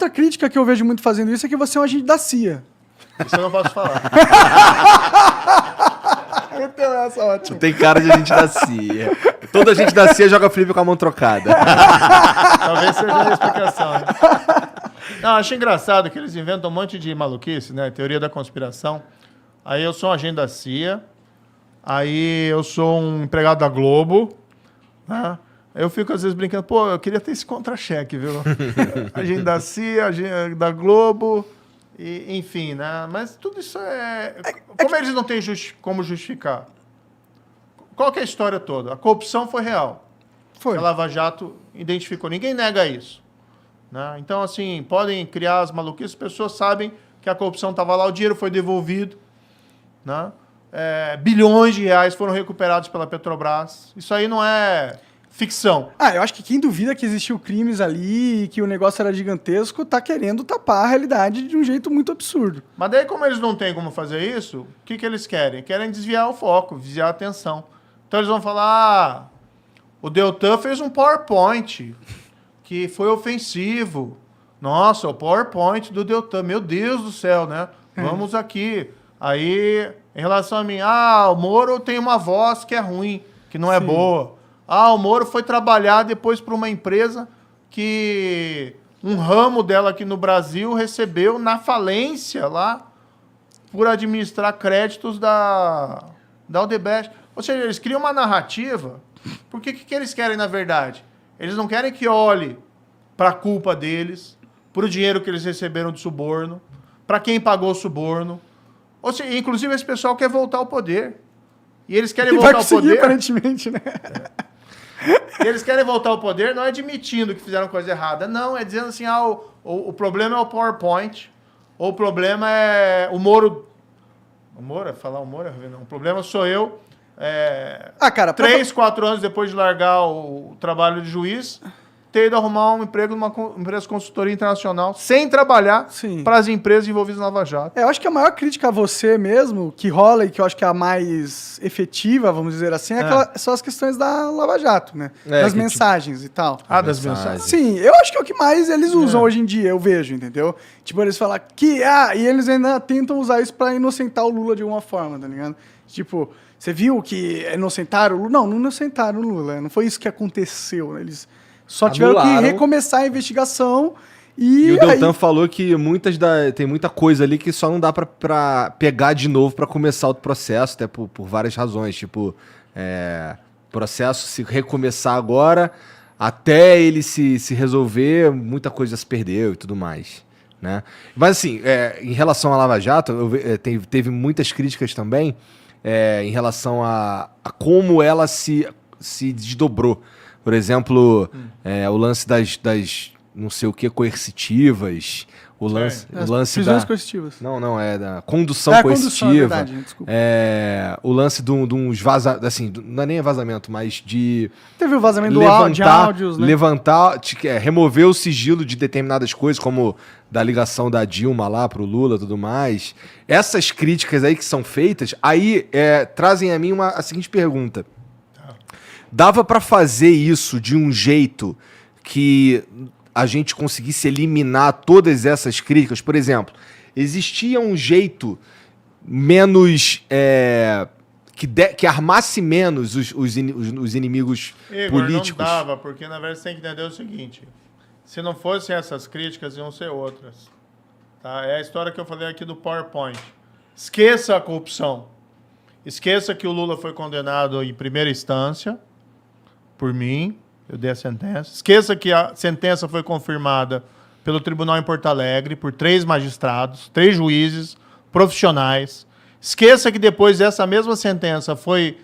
Outra crítica que eu vejo muito fazendo isso é que você é um agente da CIA. Isso eu não posso falar. Então essa ótima. Tu tem cara de agente da CIA. Toda gente da CIA joga flip com a mão trocada. Talvez seja a explicação. Né? Não, acho engraçado que eles inventam um monte de maluquice, né? Teoria da conspiração. Aí eu sou um agente da CIA. Aí eu sou um empregado da Globo. Né? Eu fico às vezes brincando, pô, eu queria ter esse contra-cheque, viu? Agente da CIA, agente da Globo, e, enfim, né? Mas tudo isso como eles não têm como justificar? Qual que é a história toda? A corrupção foi real. Foi. A Lava Jato identificou. Ninguém nega isso. Né? Então, assim, podem criar as maluquices, as pessoas sabem que a corrupção estava lá, o dinheiro foi devolvido. Né? Bilhões de reais foram recuperados pela Petrobras. Isso aí não é ficção. Eu acho que quem duvida que existiu crimes ali e que o negócio era gigantesco tá querendo tapar a realidade de um jeito muito absurdo. Mas daí, como eles não têm como fazer isso, o que eles querem? Querem desviar o foco, desviar a atenção. Então eles vão falar, o Deltan fez um PowerPoint que foi ofensivo. Nossa, o PowerPoint do Deltan, meu Deus do céu, né? Vamos aqui. Aí, em relação a mim, o Moro tem uma voz que é ruim, que não é boa. O Moro foi trabalhar depois para uma empresa que um ramo dela aqui no Brasil recebeu na falência lá por administrar créditos da Odebrecht. Ou seja, eles criam uma narrativa. Porque o que eles querem, na verdade? Eles não querem que olhe para a culpa deles, para o dinheiro que eles receberam de suborno, para quem pagou o suborno. Ou seja, inclusive esse pessoal quer voltar ao poder. E eles querem voltar ao poder. Aparentemente, né? E eles querem voltar ao poder não é admitindo que fizeram coisa errada. Não, é dizendo assim, o problema é o PowerPoint. Ou o problema é o Moro. O Moro? Falar o Moro? Não. O problema sou eu. Cara, 4 anos depois de largar o trabalho de juiz, ter ido arrumar um emprego numa empresa de consultoria internacional, sem trabalhar para as empresas envolvidas na Lava Jato. Eu acho que a maior crítica a você mesmo, que rola e que eu acho que é a mais efetiva, vamos dizer assim, são as questões da Lava Jato, né? Das mensagens e tal. Das mensagens. Sim, eu acho que é o que mais eles usam hoje em dia, eu vejo, entendeu? Tipo, eles falam que... e eles ainda tentam usar isso pra inocentar o Lula de alguma forma, tá ligado? Tipo, você viu que inocentaram o Lula? Não inocentaram o Lula, não foi isso que aconteceu, né? Eles só tiveram que recomeçar a investigação e o Deltan falou que tem muita coisa ali que só não dá pra pegar de novo pra começar outro processo, até por várias razões. Tipo, processo se recomeçar agora, até ele se resolver, muita coisa se perdeu e tudo mais. Né? Mas assim, em relação à Lava Jato, teve muitas críticas também em relação a como ela se desdobrou. Por exemplo, o lance das não sei o que coercitivas, o lance prisões coercitivas. Não, é da condução coercitiva. Condução, é verdade, desculpa. O lance de uns vazamentos, assim, não é nem vazamento, mas de... Teve o vazamento de áudios, né? Remover o sigilo de determinadas coisas, como da ligação da Dilma lá pro Lula e tudo mais. Essas críticas aí que são feitas, aí trazem a mim a seguinte pergunta. Dava pra fazer isso de um jeito que a gente conseguisse eliminar todas essas críticas? Por exemplo, existia um jeito menos... que armasse menos os inimigos políticos? Não dava, porque na verdade você tem que entender o seguinte. Se não fossem essas críticas, iam ser outras. Tá? É a história que eu falei aqui do PowerPoint. Esqueça a corrupção. Esqueça que o Lula foi condenado em primeira instância por mim, eu dei a sentença. Esqueça que a sentença foi confirmada pelo tribunal em Porto Alegre por 3 magistrados, 3 juízes profissionais. Esqueça que depois essa mesma sentença foi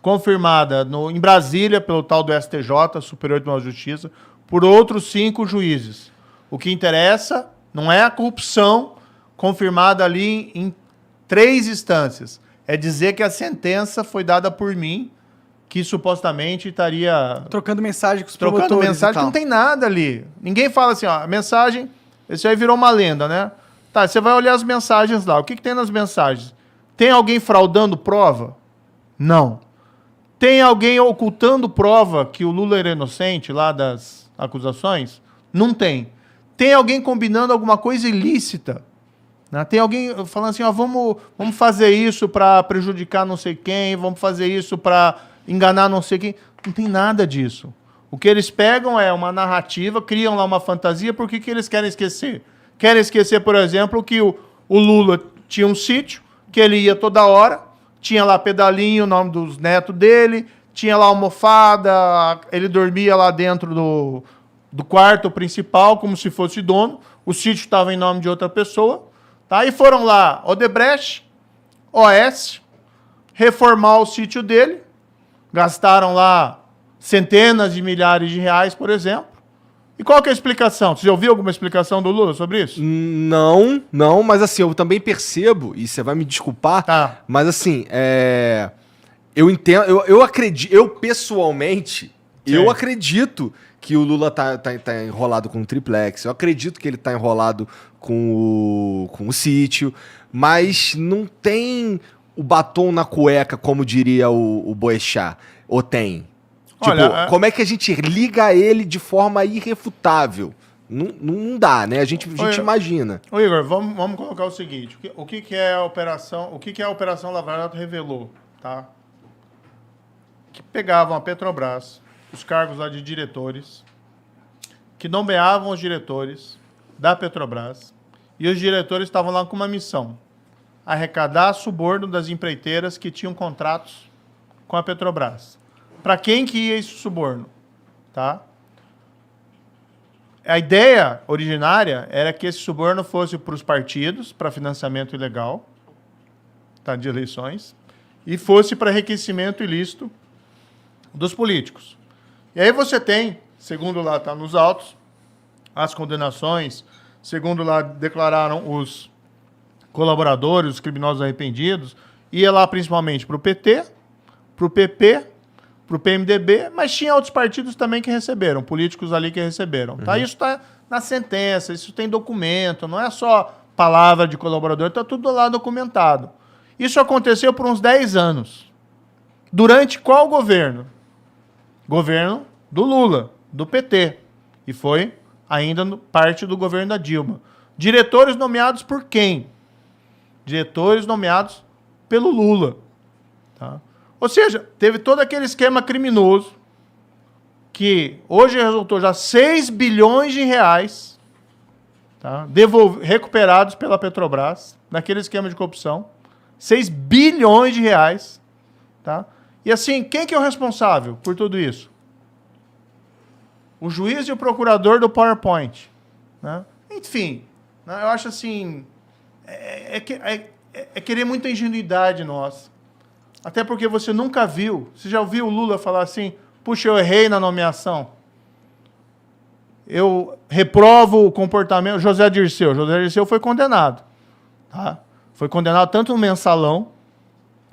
confirmada em Brasília pelo tal do STJ, Superior Tribunal de Justiça, por outros 5 juízes. O que interessa não é a corrupção confirmada ali em 3 instâncias. É dizer que a sentença foi dada por mim, que supostamente estaria... Trocando mensagem com os promotores. Trocando mensagem, não tem nada ali. Ninguém fala assim, a mensagem... Isso aí virou uma lenda, né? Tá, você vai olhar as mensagens lá. O que tem nas mensagens? Tem alguém fraudando prova? Não. Tem alguém ocultando prova que o Lula era inocente lá das acusações? Não tem. tem alguém combinando alguma coisa ilícita. Né? Tem alguém falando assim, ó, vamos fazer isso para prejudicar não sei quem, vamos fazer isso para enganar não sei quem. Não tem nada disso. O que eles pegam é uma narrativa, criam lá uma fantasia, por que eles querem esquecer? Querem esquecer, por exemplo, que o Lula tinha um sítio, que ele ia toda hora, tinha lá pedalinho, o nome dos netos dele, tinha lá almofada, ele dormia lá dentro do quarto principal, como se fosse dono, o sítio estava em nome de outra pessoa, tá? E foram lá Odebrecht, OS, reformar o sítio dele, gastaram lá centenas de milhares de reais, por exemplo. E qual que é a explicação? Você já ouviu alguma explicação do Lula sobre isso? Não, mas assim, eu também percebo, e você vai me desculpar, Tá. mas assim, eu entendo, eu acredito, eu pessoalmente, eu acredito que o Lula tá enrolado com o triplex, eu acredito que ele tá enrolado com o sítio, mas não tem o batom na cueca, como diria o Boechat, ou tem? Tipo, Olha, como é que a gente liga ele de forma irrefutável? Não dá, né? A gente imagina. Ô Igor, vamos colocar o seguinte, o que é a Operação Lava Jato revelou, tá? Que pegavam a Petrobras, os cargos lá de diretores, que nomeavam os diretores da Petrobras, e os diretores estavam lá com uma missão, arrecadar suborno das empreiteiras que tinham contratos com a Petrobras. Para quem que ia esse suborno? Tá? A ideia originária era que esse suborno fosse para os partidos, para financiamento ilegal, tá, de eleições, e fosse para enriquecimento ilícito dos políticos. E aí você tem, segundo lá está nos autos, as condenações, segundo lá declararam os colaboradores, os criminosos arrependidos, ia lá principalmente para o PT, para o PP, para o PMDB, mas tinha outros partidos também que receberam, políticos ali que receberam. Tá? Isso está na sentença, isso tem documento, não é só palavra de colaborador, está tudo lá documentado. Isso aconteceu por uns 10 anos. Durante qual governo? Governo do Lula, do PT. E foi ainda parte do governo da Dilma. Diretores nomeados por quem? Diretores nomeados pelo Lula. Tá? Ou seja, teve todo aquele esquema criminoso que hoje resultou já 6 bilhões de reais, tá, recuperados pela Petrobras, naquele esquema de corrupção. 6 bilhões de reais. Tá? E assim, quem que é o responsável por tudo isso? O juiz e o procurador do PowerPoint. Né? Enfim, né, eu acho assim, é querer muita ingenuidade nossa. Até porque você nunca viu, você já ouviu o Lula falar assim, puxa, eu errei na nomeação. Eu reprovo o comportamento. José Dirceu foi condenado. Tá? Foi condenado tanto no mensalão,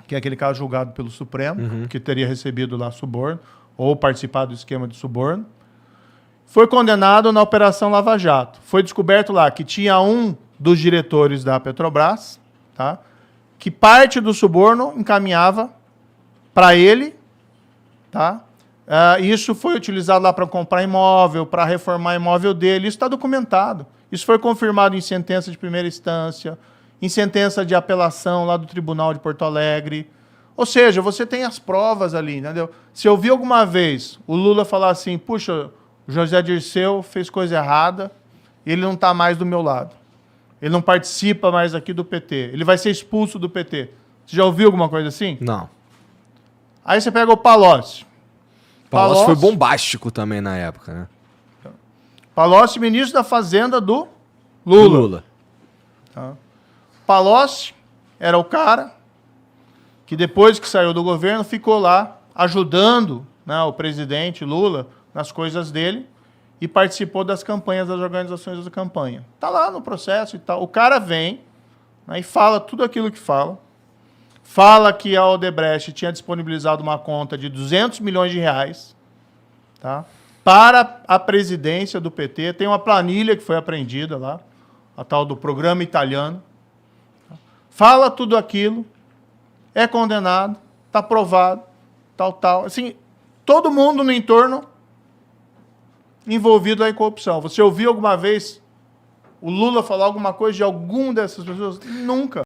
que é aquele caso julgado pelo Supremo, que teria recebido lá suborno, ou participado do esquema de suborno. Foi condenado na Operação Lava Jato. Foi descoberto lá que tinha um dos diretores da Petrobras, tá, que parte do suborno encaminhava para ele, tá? Isso foi utilizado lá para comprar imóvel, para reformar imóvel dele. Isso está documentado. Isso foi confirmado em sentença de primeira instância, em sentença de apelação lá do Tribunal de Porto Alegre. Ou seja, você tem as provas ali, entendeu? Se eu vi alguma vez o Lula falar assim, puxa, o José Dirceu fez coisa errada, ele não está mais do meu lado. Ele não participa mais aqui do PT. Ele vai ser expulso do PT. Você já ouviu alguma coisa assim? Não. Aí você pega o Palocci. Palocci foi bombástico também na época, né? Palocci, ministro da Fazenda do Lula. Tá? Palocci era o cara que depois que saiu do governo ficou lá ajudando, né, o presidente Lula nas coisas dele e participou das campanhas, das organizações da campanha. Está lá no processo e tal. O cara vem, né, e fala tudo aquilo que fala. Fala que a Odebrecht tinha disponibilizado uma conta de 200 milhões de reais, tá, para a presidência do PT. Tem uma planilha que foi apreendida lá, a tal do programa italiano. Fala tudo aquilo, é condenado, está provado, tal. Assim, todo mundo no entorno envolvido em corrupção. Você ouviu alguma vez o Lula falar alguma coisa de alguma dessas pessoas? Nunca.